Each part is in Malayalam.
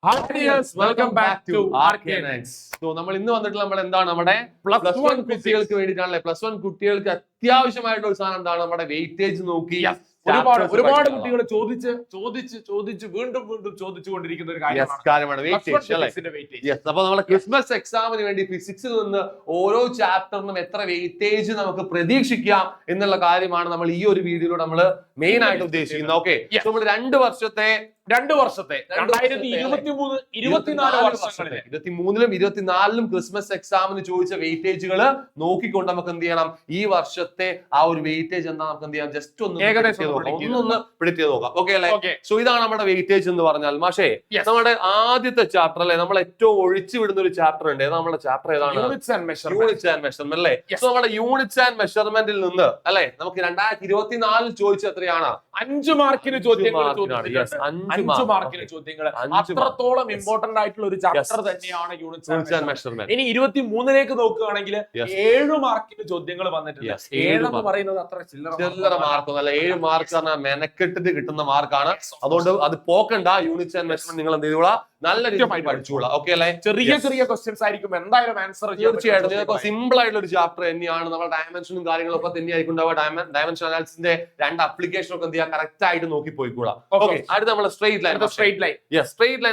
Welcome back to ആർക്കേനെക്സ്. നമ്മൾ ഇന്ന് വന്നിട്ട് നമ്മൾ എന്താണ് നമ്മുടെ പ്ലസ് വൺ കുട്ടികൾക്ക് വേണ്ടിയിട്ടാണല്ലേ. പ്ലസ് വൺ കുട്ടികൾക്ക് അത്യാവശ്യമായിട്ടുള്ള ഒരു സാധനം എന്താണ്, നമ്മുടെ വെയിറ്റേജ് നോക്കി ഒരുപാട് കുട്ടികൾ ചോദിച്ച് വീണ്ടും ചോദിച്ചുകൊണ്ടിരിക്കുന്ന ഒരു കാര്യമാണ് വെയിറ്റേജ്. അപ്പൊ നമ്മുടെ ക്രിസ്മസ് എക്സാമിന് വേണ്ടി ഫിസിക്സിൽ നിന്ന് ഓരോ ചാപ്റ്ററിനും എത്ര വെയിറ്റേജ് നമുക്ക് പ്രതീക്ഷിക്കാം എന്നുള്ള കാര്യമാണ് നമ്മൾ ഈ ഒരു വീഡിയോയിലൂടെ നമ്മൾ മെയിൻ ആയിട്ട് ഉദ്ദേശിക്കുന്നത്. ഓക്കെ, നമ്മൾ 2 വർഷത്തെ 2023-24 23-ലും 24-ലും ക്രിസ്മസ് എക്സാമിന് ചോദിച്ച വെയിറ്റേജുകൾ നോക്കിക്കൊണ്ട് നമുക്ക് എന്ത് ചെയ്യണം, ഈ വർഷത്തെ ആ ഒരു വെയിറ്റേജ് എന്താ നമുക്ക് എന്ത് ചെയ്യാം, ജസ്റ്റ് ഒന്ന് പ്രിഡിക്റ്റ് ചെയ്ത് നോക്കാം. ഓക്കെ അല്ലേ? സോ ഇതാണ് നമ്മുടെ വെയിറ്റേജ് എന്ന് പറഞ്ഞാൽ. പക്ഷേ നമ്മുടെ ആദ്യത്തെ ചാപ്റ്റർ അല്ലെ, നമ്മൾ ഏറ്റവും ഒഴിച്ചു വിടുന്ന ഒരു ചാപ്റ്റർ ഉണ്ട്. നമ്മുടെ ചാപ്റ്റർ ഏതാണ്? യൂണിറ്റ്സ് ആൻഡ് മെഷർമെന്റ് അല്ലേ. സോ നമ്മുടെ യൂണിറ്റ്സ് ആൻഡ് മെഷർമെന്റിൽ നിന്ന് അല്ലെ നമുക്ക് 2024 ചോദിച്ച എത്രയാണ്? 5 മാർക്കിന് ചോദ്യങ്ങൾ. 5 മാർക്കിന് ചോദ്യങ്ങൾ. അത്രത്തോളം ഇമ്പോർട്ടന്റ് ആയിട്ടുള്ള ഒരു ചാപ്റ്റർ തന്നെയാണ് യൂണിറ്റ്സ് ആൻഡ് മെഷർമെന്റ്. ഇനി 23-ലേക്ക് നോക്കുകയാണെങ്കിൽ 7 മാർക്കിന് ചോദ്യങ്ങൾ വന്നിട്ടുണ്ട്. 7 എന്ന് പറയുന്നത് അത്ര ചില്ലറ മാർക്കൊന്നല്ല. 7 മാർക്ക് പറഞ്ഞാൽ മെനക്കെട്ടിട്ട് കിട്ടുന്ന മാർക്കാണ്. അതുകൊണ്ട് അത് പോക്കണ്ട. യൂണിറ്റ്സ് ആൻഡ് മെഷർമെന്റ് നിങ്ങൾ എന്ത് ചെയ്തോളാം, നല്ല രീതിയിൽ പഠിച്ചോളാം. ഓക്കെ അല്ലേ? ചെറിയ ക്വസ്റ്റ്യൻസ് ആയിരിക്കും, എന്തായാലും ആൻസർ തീർച്ചയായിട്ടും സിമ്പിൾ ആയിട്ടുള്ള ഒരു ചാപ്റ്റർ തന്നെയാണ്. നമ്മുടെ ഡയമെൻഷനും കാര്യങ്ങളൊക്കെ തന്നെയായിരിക്കും ഉണ്ടാവുക. ഡയമെൻഷൻ അനാലിസിന്റെ 2 ആപ്ലിക്കേഷൻ ഒക്കെ എന്ത് ചെയ്യാം, കറക്റ്റ് ആയിട്ട് നോക്കി പോയിക്കൂടാ. ഓക്കെ, അടുത്ത നമ്മള് സ്ട്രെയിറ്റ് ലൈൻ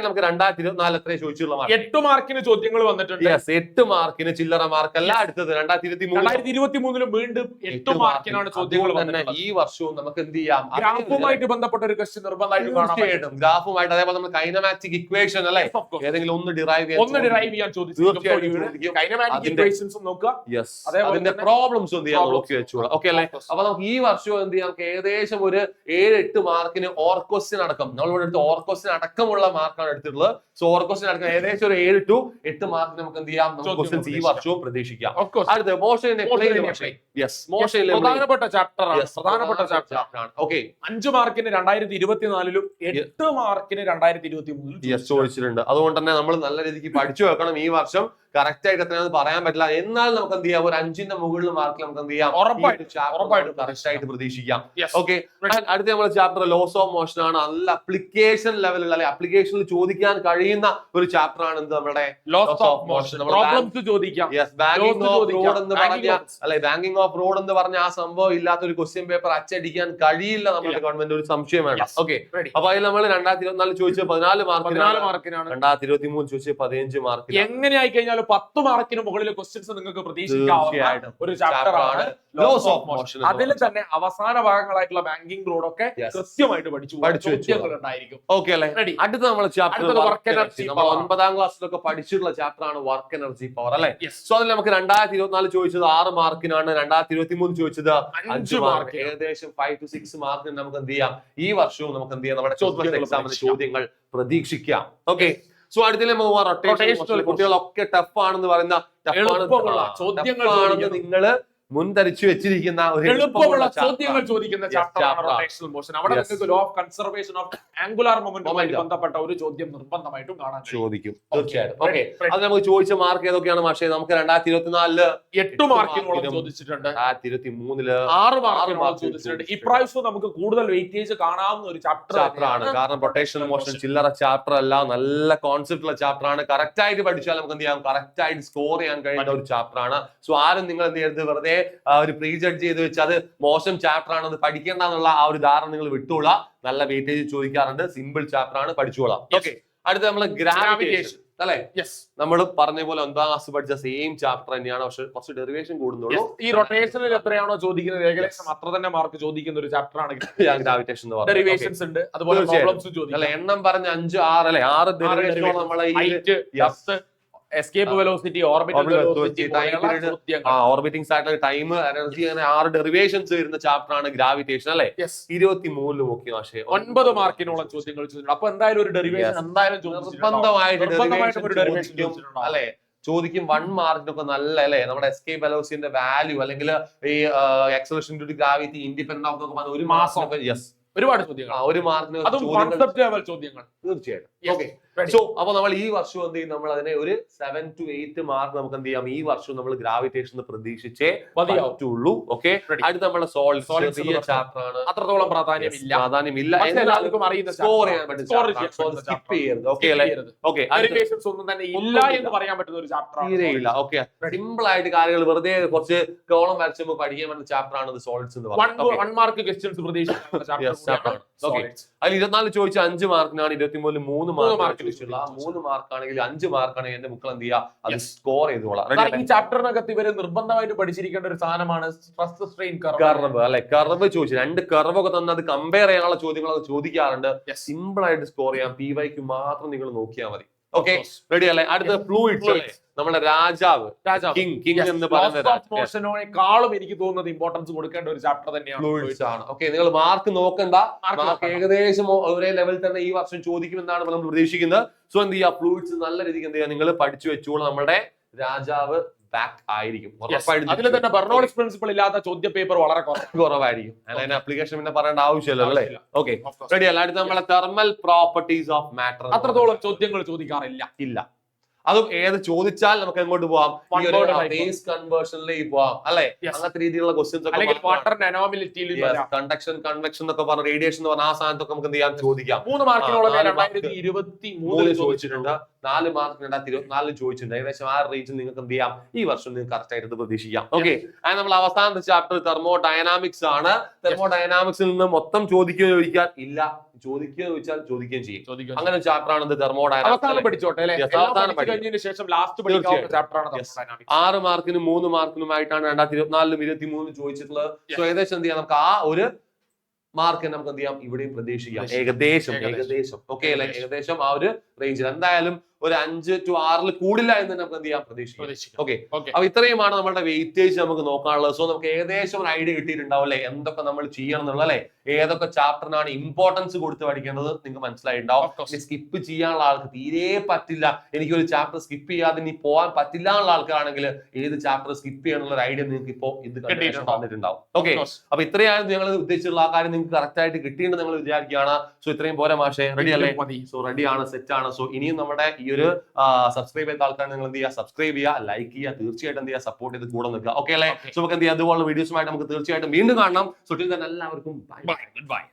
നമുക്ക് 2024 എത്ര ചോദിച്ചുള്ള 8 മാർക്കിന് ചോദ്യങ്ങൾ വന്നിട്ടുണ്ട്. 8 മാർക്കിന് ചില്ലറ മാർക്കല്ല. അടുത്തത് 2023-ലും വീണ്ടും 8 മാർക്കിനാണ് ചോദ്യങ്ങൾ വന്നിട്ടുള്ളത്. ഈ വർഷവും നമുക്ക് എന്ത് ചെയ്യാം, ഗ്രാഫുമായിട്ട് ബന്ധപ്പെട്ട ഒരു ക്വസ്റ്റ്യൻ നിർബന്ധമായിട്ട് കാണാം. ഗ്രാഫുമായിട്ട്, അതേപോലെ നമ്മൾ കൈനമാറ്റിക് ഇക്വേഷൻ അല്ലെ, ഏതെങ്കിലും ഒന്ന് ഡിറൈവ് ചെയ്യാൻ ചോദിക്കും. അതിന്റെ പ്രോബ്ലംസ് എന്ത് ചെയ്യാം, നോക്കി വെച്ചോളാം. ഓക്കെ അല്ലേ? അപ്പൊ നമുക്ക് ഈ വർഷവും എന്ത് ചെയ്യാം, ഏകദേശം ഒരു 7-8 മാർക്കിന് ഓർ ക്വസ്റ്റ്യൻ അടക്കം, നമ്മളിവിടെ എടുത്ത് ഓർ ക്വസ്റ്റ്യൻ അടക്കമുള്ള മാർക്കാണ് എടുത്തിട്ടുള്ളത്. സോ ഓർ ക്വസ്റ്റ്യൻ അടക്കം ഏകദേശം ഒരു 7 to 8 മാർക്ക് നമുക്ക് എന്ത് ചെയ്യാം, ക്വസ്റ്റ്യൻസ് ഈ വർഷവും പ്രതീക്ഷിക്കാം. അടുത്ത പ്രധാനപ്പെട്ട ചാപ്റ്റർ ആണ്. ഓക്കെ, 5 മാർക്കിന് 2024-ലും 8 മാർക്കിന് 2023-ലും ചോദിച്ചിട്ടുണ്ട്. അതുകൊണ്ട് തന്നെ നമ്മൾ നല്ല രീതിക്ക് പഠിച്ചു വെക്കണം. ഈ വർഷം കറക്റ്റ് ആയിട്ട് എത്രയാണെന്ന് പറയാൻ പറ്റില്ല. എന്നാൽ നമുക്ക് എന്ത് ചെയ്യാം, ഒരു 5-ന്റെ മുകളിൽ മാർക്കിൽ നമുക്ക് എന്ത് ചെയ്യാം, ഉറപ്പായിട്ടും കറക്റ്റ് ആയിട്ട് പ്രതീക്ഷിക്കാം. ഓക്കെ, അടുത്ത നമ്മുടെ ചാപ്റ്റർ ലോസ് ഓഫ് മോഷൻ ആണ്. നല്ല അപ്ലിക്കേഷൻ ലെവലുള്ള അല്ലെ, അപ്ലിക്കേഷനിൽ ചോദിക്കാൻ കഴിയുന്ന ഒരു ചാപ്റ്റർ ആണ് എന്ത്, നമ്മുടെ laws of motion. Banking of road എന്ന് പറഞ്ഞ ആ സംഭവം ഇല്ലാത്ത ഒരു ക്വസ്റ്റ്യൻ പേപ്പർ അച്ചടിക്കാൻ കഴിയില്ല നമ്മുടെ ഗവൺമെന്റ്, ഒരു സംശയം വേണം. ഓക്കെ, അപ്പൊ അതിൽ നമ്മൾ 2024 ചോദിച്ച 14 മാർക്കിനാണ്, 2023 ചോദിച്ച 15 മാർക്ക്. എങ്ങനെയായി കഴിഞ്ഞാൽ 10 മാർക്കിന് മുകളിൽ ക്വസ്റ്റ്യൻസ് നിങ്ങൾക്ക് പ്രതീക്ഷിക്കാവുന്ന ഒരു ചാപ്റ്റർ ആണ് ലോസ് ഓഫ് മോഷൻ. അതിൽ തന്നെ അവസാന ഭാഗങ്ങളായിട്ടുള്ള ബാങ്കിങ് റോഡ് ഒക്കെ കൃത്യമായിട്ട് പഠിച്ചു ഉണ്ടായിരിക്കും. ഓക്കെ അല്ലേ? അടുത്ത നമ്മളെ ചാപ്റ്റർ 9ാം ക്ലാസ്സിലൊക്കെ പഠിച്ചിട്ടുള്ള ചാപ്റ്റർ ആണ് വർക്ക് എനർജി പവർ അല്ലെ. സോ അതിൽ നമുക്ക് 2024 ചോദിച്ചത് 6 മാർക്കിനാണ്, 2023 ചോദിച്ചത് 5 മാർക്ക്. ഏകദേശം 5 to 6 മാർക്കിന് നമുക്ക് എന്ത് ചെയ്യാം, ഈ വർഷവും നമുക്ക് എന്ത് ചെയ്യാം, നമ്മുടെ എക്സാമിന് ചോദ്യങ്ങൾ പ്രതീക്ഷിക്കാം. ഓക്കെ, സോ അടുത്തല്ലേ റൊട്ടേഷൻ. കുട്ടികളൊക്കെ ടഫ് ആണെന്ന് പറയുന്ന നിങ്ങള് മുൻധരിച്ചു വെച്ചിരിക്കുന്ന എളുപ്പമുള്ള ചോദ്യങ്ങൾ ചോദിക്കുന്ന ചാപ്റ്ററാണ് റൊട്ടേഷണൽ മോഷൻ. അവിടെ നിങ്ങൾക്ക് law of conservation of angular മൊമെന്റുമായി ബന്ധപ്പെട്ട ഒരു ചോദ്യം നിർബന്ധമായിട്ടും കാണാൻ ചോദിക്കും. തീർച്ചയായിട്ടും. ഓക്കെ, അത് നമുക്ക് ചോദിച്ച മാർക്ക് ഏതൊക്കെയാണ്? പക്ഷേ നമുക്ക് 2024 8 മാർക്കിനോളം ചോദിച്ചിട്ടുണ്ട്, 2023 6 മാർക്കിനോളം ചോദിച്ചിട്ടുണ്ട്. ഇപ്രാവശ്യം നമുക്ക് കൂടുതൽ വെയിറ്റേജ് കാണാവുന്ന ഒരു ചാപ്റ്റർ ആണ്. കാരണം റൊട്ടേഷണൽ മോഷൻ ചില്ലറ ചാപ്റ്റർ അല്ല, നല്ല കോൺസെപ്റ്റ് ഉള്ള ചാപ്റ്റർ ആണ്. കറക്റ്റ് ആയിട്ട് പഠിച്ചാൽ നമുക്ക് എന്ത് ചെയ്യാം, കറക്റ്റ് ആയിട്ട് സ്കോർ ചെയ്യാൻ കഴിയുന്ന ഒരു ചാപ്റ്റർ ആണ്. സോ ആരും നിങ്ങൾ എന്ത് ചെയ്യരുത്, വെറുതെ ഒരു പ്രീ ജഡ്ജ് ചെയ്ത് വെച്ച് അത് മോശം ചാപ്റ്റർ ആണ്, അത് പഠിക്കേണ്ട എന്നുള്ള ആ ഒരു ധാരണ നിങ്ങൾ വിട്ടുകൊള്ളാം. നല്ല വെയിറ്റേജ് ചോദിക്കാറുണ്ട്, സിമ്പിൾ ചാപ്റ്റർ ആണ്, പഠിച്ചുകൊള്ളാം. ഓക്കെ, അടുത്ത നമ്മള് ഗ്രാവിറ്റേഷൻ അല്ലെ. നമ്മൾ പറഞ്ഞ പോലെ 9ാം ക്ലാസ് പഠിച്ച സെയിം ചാപ്റ്റർ തന്നെയാണ്, പക്ഷെ കുറച്ച് ഡെറിവേഷൻ കൂടുന്നുള്ളൂ. ഈ റൊട്ടേഷനിൽ എത്രയാണോ ചോദിക്കുന്നത് ഏകദേശം അത്ര തന്നെ മാർക്ക് ചോദിക്കുന്ന ഒരു ചാപ്റ്റർ ആണ് ഗ്രാവിറ്റേഷൻ. ഡെറിവേഷൻസ് ഉണ്ട്, അതുപോലെ പ്രോബ്ലംസ് ചോദിക്കും. എണ്ണം പറഞ്ഞ 5, 6 അല്ലെ, 6 ഡെറിവേഷൻ നമ്മളെ escape velocity, orbiting satellite, time, energy, അങ്ങനെ 6 ഡെറിവേഷൻസ് വരുന്ന ചാപ്റ്റർ ആണ് ഗ്രാവിറ്റേഷൻ അല്ലെ. 23 നോക്കി, പക്ഷേ 9 മാർക്കിനോളം ചോദ്യങ്ങൾ ചോദിച്ചിട്ടുണ്ട്. അപ്പൊ എന്തായാലും ഒരു ഡെറിവേഷൻ എന്തായാലും അല്ലെ ചോദിക്കും. 1 മാർക്കിനൊക്കെ നല്ല അല്ലെ, നമ്മുടെ എസ്കേപ്പ് വെലോസിറ്റിന്റെ വാല്യൂ അല്ലെങ്കിൽ ഈ acceleration due to gravity, independent of ഒരു മാസം ഒരുപാട് ചോദ്യങ്ങൾ, ഒരു മാർക്കിന് ചോദ്യങ്ങൾ. തീർച്ചയായിട്ടും. ഓക്കെ, സോ അപ്പൊ നമ്മൾ ഈ വർഷം എന്ത് ചെയ്യും, നമ്മൾ അതിനെ ഒരു 7 to 8 മാർക്ക് നമുക്ക് എന്ത് ചെയ്യാം, ഈ വർഷം നമ്മൾ ഗ്രാവിറ്റേഷൻ പ്രതീക്ഷിച്ചേ പറ്റുള്ളൂ. ഓക്കെ, അടുത്ത നമ്മുടെ സോളിഡ്സ് ചാപ്റ്റർ ആണ്. അത്രത്തോളം പ്രാധാന്യമില്ല എല്ലാവർക്കും അറിയുന്ന സ്കോർ ചെയ്യാൻ പറ്റും, സ്കിപ്പ് ചെയ്യരുത്. ഓക്കെ അല്ലേ? ഓക്കെ, ഒന്നും തന്നെ ഇല്ല എന്ന് പറയാൻ പറ്റുന്ന ഒരു ചാപ്റ്റർ തീരെയില്ല. ഓക്കെ, സിമ്പിൾ ആയിട്ട് കാര്യങ്ങൾ വെറുതെ കുറച്ച് കോളം വരച്ച് നമുക്ക് പഠിക്കാൻ പറ്റുന്ന ചാപ്റ്റർ ആണ് സോളിഡ്സ് എന്ന് പറയുന്നത്. 1 മാർക്ക് ക്വസ്റ്റ്യൻസ് പ്രതീക്ഷിക്കുന്ന ചാപ്റ്റർ. അതിൽ 24 ചോദിച്ച 5 മാർക്കിനാണ്, 23 3 മാർക്ക് ചോദിച്ചുള്ള 3 മാർക്ക് ആണെങ്കിൽ 5 മാർക്കാണ് എന്റെ മക്കൾ എന്ത് ചെയ്യുക, അത് സ്കോർ ചെയ്തോളാം. ഈ ചാപ്റ്ററിനകത്ത് ഇവര് നിർബന്ധമായിട്ട് പഠിച്ചിരിക്കേണ്ട ഒരു സാധനമാണ് സ്ട്രെസ് സ്ട്രെയിൻ കർവ്. അല്ലെ, കർവ് ചോദിച്ചു, 2 കർവ് ഒക്കെ തന്നെ അത് കമ്പയർ ചെയ്യാനുള്ള ചോദ്യങ്ങൾ അത് ചോദിക്കാറുണ്ട്. സിമ്പിൾ ആയിട്ട് സ്കോർ ചെയ്യാം, PYQ മാത്രം നിങ്ങൾ നോക്കിയാൽ മതി. ഓക്കെ, റെഡി അല്ലേ? അടുത്ത ഫ്ലൂയിഡ്സ് അല്ലേ, നമ്മുടെ രാജാവ് കിങ് എന്ന് പറയുന്നതിനേക്കാളും എനിക്ക് തോന്നുന്നത് ഇമ്പോർട്ടൻസ് കൊടുക്കേണ്ട ഒരു ചാപ്റ്റർ തന്നെയാണ് ഫ്ലൂയിഡ്സ് ആണ്. ഓക്കെ, നിങ്ങൾ മാർക്ക് നോക്കണ്ട, മാർക്ക് ഏകദേശം ഒരേ ലെവൽ തന്നെ ഈ വർഷം ചോദിക്കുമെന്നാണ് നമ്മൾ പ്രതീക്ഷിക്കുന്നത്. സോ എന്ത് ചെയ്യുക, ഫ്ലൂയിഡ്സ് നല്ല രീതിക്ക് എന്ത് ചെയ്യുക, നിങ്ങൾ പഠിച്ചു വെച്ചോളൂ. നമ്മുടെ രാജാവ് ബാക്ക് ആയിരിക്കും. അതിൽ തന്നെ ബെർണോളിസ് പ്രിൻസിപ്പിൾ ഇല്ലാത്ത ചോദ്യ പേപ്പർ വളരെ കുറവായിരിക്കും. അതിന് അപ്ലിക്കേഷൻ പിന്നെ പറയേണ്ട ആവശ്യമില്ല അല്ലേ? ഓക്കെ, റെഡി അല്ല? അടുത്ത നമ്മളെ തെർമൽ പ്രോപ്പർട്ടീസ് ഓഫ് മാറ്റർ. അത്രത്തോളം ചോദ്യങ്ങൾ ചോദിക്കാറില്ല. അതും ഏത് ചോദിച്ചാൽ നമുക്ക് എങ്ങോട്ട് പോവാം, ബേസ് കൺവേർഷനിലേക്ക് പോവാം അല്ലെ? അങ്ങനത്തെ രീതിയിലുള്ള ക്വസ്റ്റ്യൻസ് ഒക്കെ, കണ്ടക്ഷൻ കൺവെക്ഷൻ എന്നൊക്കെ പറഞ്ഞ, റേഡിയേഷൻ എന്ന് പറഞ്ഞ ആ സാധനത്തൊക്കെ നമുക്ക് എന്ത് ചെയ്യാം, ചോദിക്കാം. 3 മാർക്കിനോളം 2023 ചോദിച്ചിട്ടുണ്ട്, 4 മാർക്ക് 2024 ചോദിച്ചിട്ടുണ്ട്. ഏകദേശം ആ റേഞ്ചിൽ നിങ്ങൾക്ക് എന്ത് ചെയ്യാം, ഈ വർഷം നിങ്ങൾക്ക് കറക്റ്റ് ആയിട്ട് പ്രതീക്ഷിക്കാം. ഓക്കെ, അത് നമ്മൾ അവസാനത്തെ ചാപ്റ്റർ തെർമോഡൈനാമിക്സ് ആണ്. തെർമോഡൈനാമിക്സിൽ നിന്ന് മൊത്തം ചോദിക്കുക ചോദിക്കാൻ ഇല്ല, ചോദിക്കുക ചോദിച്ചാൽ ചോദിക്കുകയും ചെയ്യും. അങ്ങനെ ചാപ്റ്റർ ആണ് തെർമോഡൈനാമിക്സ്. പഠിച്ചോട്ടെ, 6 മാർക്കിനും 3 മാർക്കിനുമായിട്ടാണ് 2024 23 ചോദിച്ചിട്ടുള്ളത്. സോ ഏകദേശം എന്ത് ചെയ്യാം, നമുക്ക് ആ ഒരു മാർക്ക് നമുക്ക് എന്ത് ചെയ്യാം, ഇവിടെയും പ്രതീക്ഷിക്കാം. ഏകദേശം ഓക്കെ അല്ലെ? ഏകദേശം ആ ഒരു റേഞ്ചിൽ എന്തായാലും ഒരു 5 to 6 കൂടില്ല എന്ന് നമുക്ക് എന്ത് ചെയ്യാം, പ്രതീക്ഷിക്കാം. ഓക്കെ, അപ്പൊ ഇത്രയുമാണ് നമ്മുടെ വെയിറ്റേജ് നമുക്ക് നോക്കാനുള്ളത്. സോ നമുക്ക് ഏകദേശം ഒരു ഐഡിയ കിട്ടിയിട്ടുണ്ടാവും അല്ലെ, എന്തൊക്കെ നമ്മൾ ചെയ്യണം എന്നുള്ള അല്ലെ, ഏതൊക്കെ ചാപ്റ്ററിനാണ് ഇമ്പോർട്ടൻസ് കൊടുത്ത് പഠിക്കേണ്ടത് നിങ്ങൾക്ക് മനസ്സിലായിട്ടുണ്ടാവും. സ്കിപ്പ് ചെയ്യാനുള്ള ആൾക്ക് തീരെ പറ്റില്ല, എനിക്കൊരു ചാപ്റ്റർ സ്കിപ്പ് ചെയ്യാതെ ഇനി പോകാൻ പറ്റില്ല എന്നുള്ള ആൾക്കാണെങ്കിൽ ഏത് ചാപ്റ്റർ സ്കിപ്പ് ചെയ്യാനുള്ള ഒരു ഐഡിയ നിങ്ങൾക്ക് ഇപ്പോ ഇത് തന്നിട്ടുണ്ടാവും. ഓക്കെ, അപ്പൊ ഇത്രയായിരുന്നു ഞങ്ങൾ ഉദ്ദേശിച്ചുള്ള ആ കാര്യം നിങ്ങൾക്ക് കറക്റ്റ് ആയിട്ട് കിട്ടിയെന്ന് നിങ്ങൾ വിചാരിക്കുകയാണ്. സോ ഇത്രയും പോരാ മാഷേ, റെഡി അല്ലേ? സോ റെഡി ആണ്, സെറ്റ് ആണ്. സോ ഇനിയും നമ്മുടെ ഈ ഒരു സബ്സ്ക്രൈബ് ചെയ്ത ആൾക്കാർ നിങ്ങൾ എന്ത് ചെയ്യുക, സബ്സ്ക്രൈബ് ചെയ്യുക, ലൈക്ക് ചെയ്യുക, തീർച്ചയായിട്ടും എന്ത് ചെയ്യുക, സപ്പോർട്ട് ചെയ്ത് കൂടെ നിൽക്കുക. ഓക്കെ അല്ലേ? സോ നമുക്ക് എന്ത് ചെയ്യുക, അതുപോലുള്ള വീഡിയോസുമായിട്ട് നമുക്ക് തീർച്ചയായിട്ടും വീണ്ടും കാണണം. സോ ടിൽ ദെൻ എല്ലാവർക്കും ബൈ.